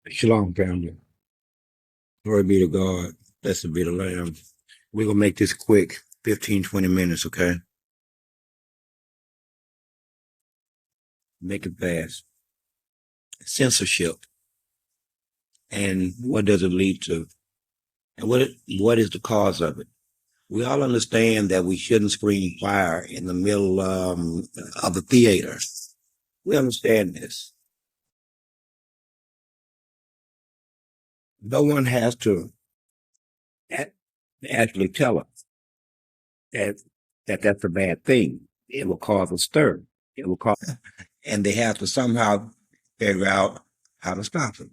Shalom, family. Glory be to God. Blessed be the Lamb. We're going to make this quick, 15, 20 minutes, okay? Make it fast. Censorship. And what does it lead to? And what is the cause of it? We all understand that we shouldn't screen fire in the middle of the theater. We understand this. No one has to actually tell us that, that's a bad thing. It will cause a stir. It will cause, and they have to somehow figure out how to stop it.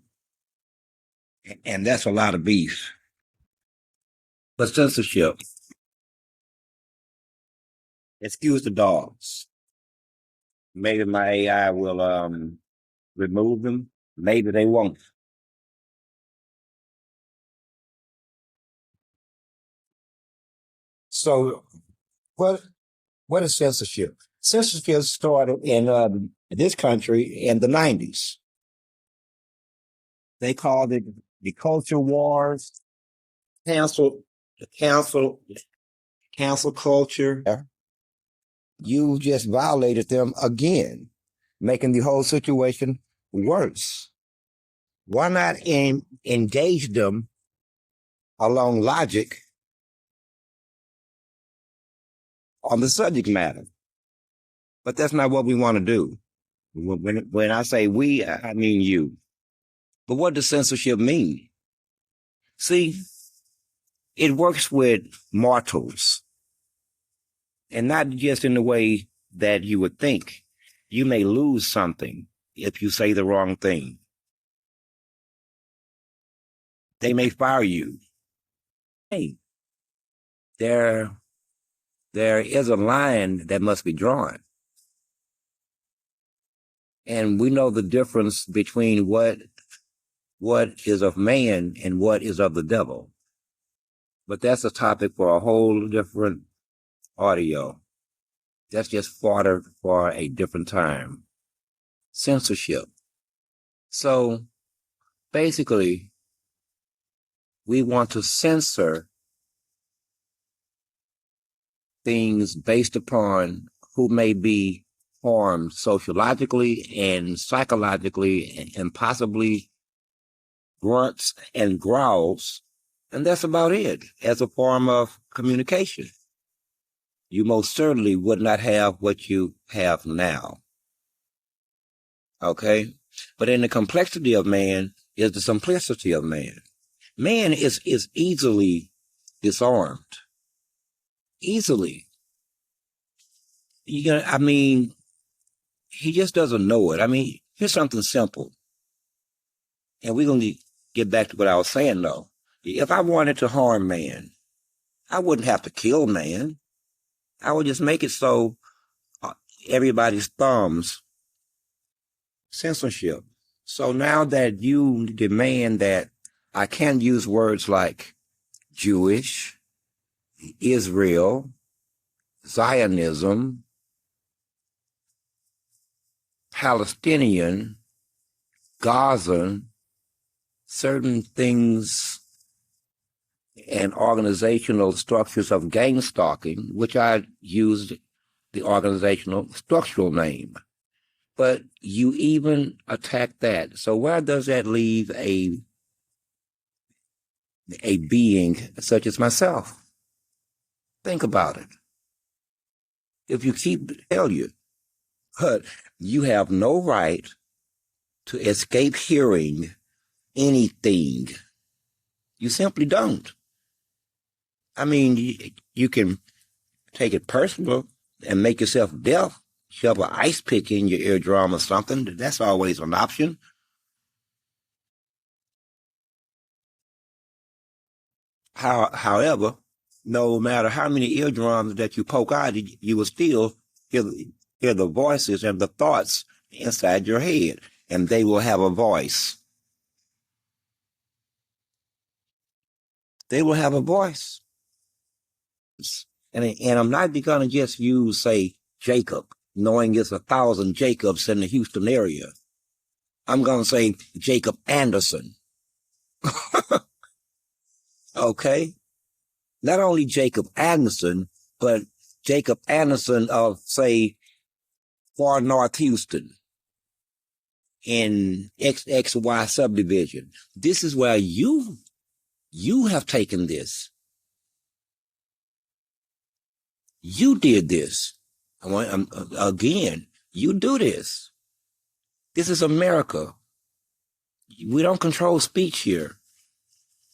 And that's a lot of beef. But censorship, excuse the dogs. Maybe my AI will remove them. Maybe they won't. So what what is censorship? Censorship started in this country in the 90s. They called it the culture wars, cancel, cancel, cancel culture. You just violated them again, making the whole situation worse. Why not engage them along logic on the subject matter? But that's not what we want to do. When I say we, I mean you. But what does censorship mean? See, it works with mortals, and not just in the way that you would think. You may lose something if you say the wrong thing. They may fire you. Hey, there is a line that must be drawn. And we know the difference between what is of man and what is of the devil. But that's a topic for a whole different audio. That's just fodder for a different time. Censorship. So basically, we want to censor things based upon who may be harmed sociologically and psychologically and possibly grunts and growls. And that's about it as a form of communication. You most certainly would not have what you have now. Okay? But in the complexity of man is the simplicity of man. Man is easily disarmed. Easily. I mean, he just doesn't know it. I mean, here's something simple. And we're going to get back to what I was saying, though. If I wanted to harm man, I wouldn't have to kill man. I would just make it so everybody's thumbs. Censorship. So now that you demand that I can use words like Jewish, Israel, Zionism, Palestinian, Gaza, certain things and organizational structures of gang stalking, which I used the organizational structural name. But you even attack that. So where does that leave a being such as myself? Think about it. If you tell you, but you have no right to escape hearing anything. You simply don't. I mean, you can take it personal and make yourself deaf, shove an ice pick in your eardrum or something. That's always an option. However, no matter how many eardrums that you poke out, you will still hear the voices and the thoughts inside your head, and they will have a voice. They will have a voice. And I'm not going to just use, say, Jacob, knowing it's 1,000 Jacobs in the Houston area. I'm going to say Jacob Anderson. Okay. Not only Jacob Anderson, but Jacob Anderson of, say, far North Houston in XXY subdivision. This is where you have taken this. You did this. Again, you do this. This is America. We don't control speech here.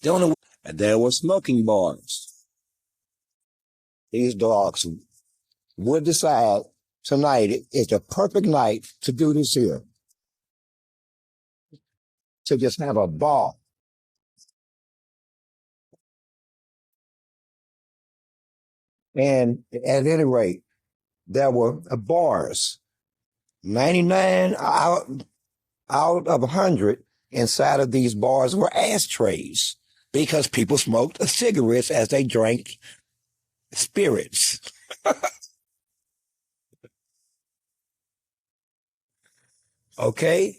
The only there were smoking bars. These dogs would decide tonight is the perfect night to do this here, to just have a ball. And at any rate, there were bars. 99 out of 100 inside of these bars were ashtrays because people smoked cigarettes as they drank spirits. Okay?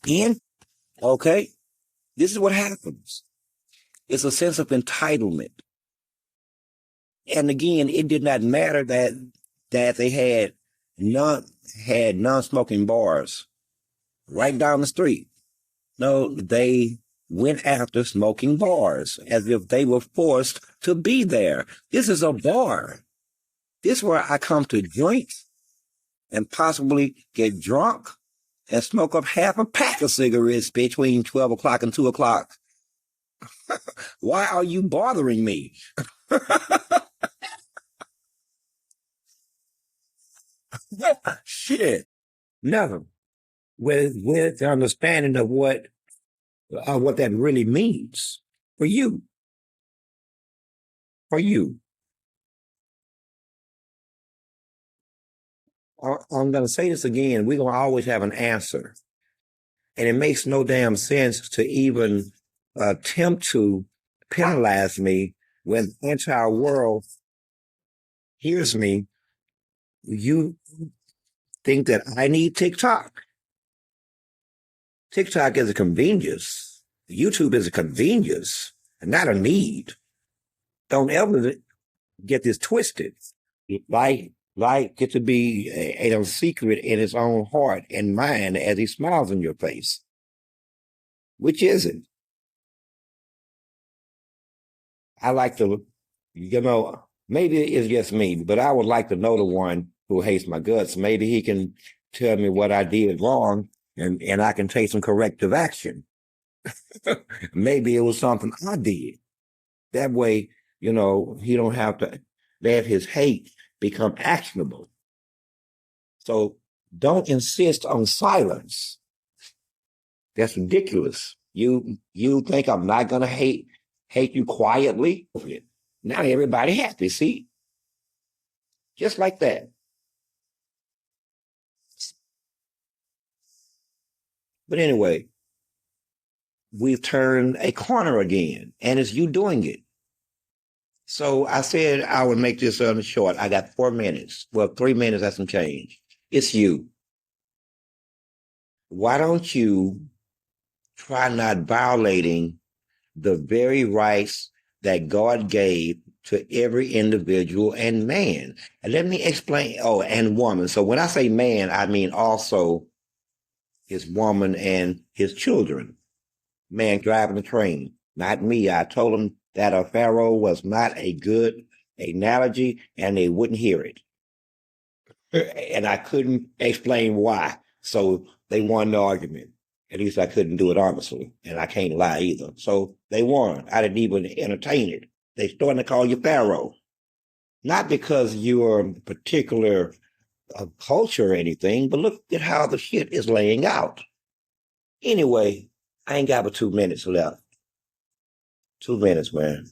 Ian? Okay? This is what happens. It's a sense of entitlement. And again, it did not matter that they had non-smoking bars right down the street. No, they went after smoking bars as if they were forced to be there. This is a bar. This is where I come to drink and possibly get drunk and smoke up half a pack of cigarettes between 12 o'clock and 2 o'clock. Why are you bothering me? Shit. Never. With the understanding of what that really means for you. For you. I'm going to say this again. We're going to always have an answer. And it makes no damn sense to even attempt to penalize me when the entire world hears me. You think that I need TikTok. TikTok is a convenience. YouTube is a convenience, and not a need. Don't ever get this twisted. Like get to be a secret in his own heart and mind as he smiles in your face. Which is it? I like to, maybe it's just me, but I would like to know the one who hates my guts. Maybe he can tell me what I did wrong and I can take some corrective action. Maybe it was something I did. That way, he don't have to let his hate become actionable. So don't insist on silence. That's ridiculous. You think I'm not gonna hate you quietly? Now everybody happy, see? Just like that. But anyway, we've turned a corner again, and it's you doing it. So I said I would make this short. I got 4 minutes. Well, 3 minutes, that's some change. It's you. Why don't you try not violating the very rights that God gave to every individual and man? And let me explain. Oh, and woman. So when I say man, I mean also his woman and his children. Man driving the train, not me. I told him that a pharaoh was not a good analogy and they wouldn't hear it. And I couldn't explain why. So they won the argument. At least I couldn't do it honestly. And I can't lie either. So they won. I didn't even entertain it. They starting to call you pharaoh. Not because you're a particular culture or anything, but look at how the shit is laying out. Anyway, I ain't got but 2 minutes left. 2 minutes, man.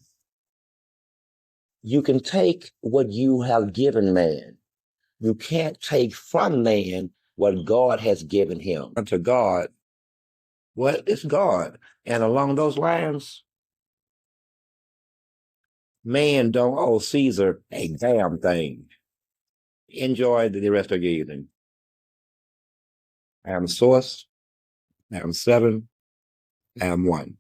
You can take what you have given man. You can't take from man what God has given him. Unto God, well, it's God. And along those lines, man don't owe Caesar a damn thing. Enjoy the rest of your evening. I am Source. I am seven, I am one.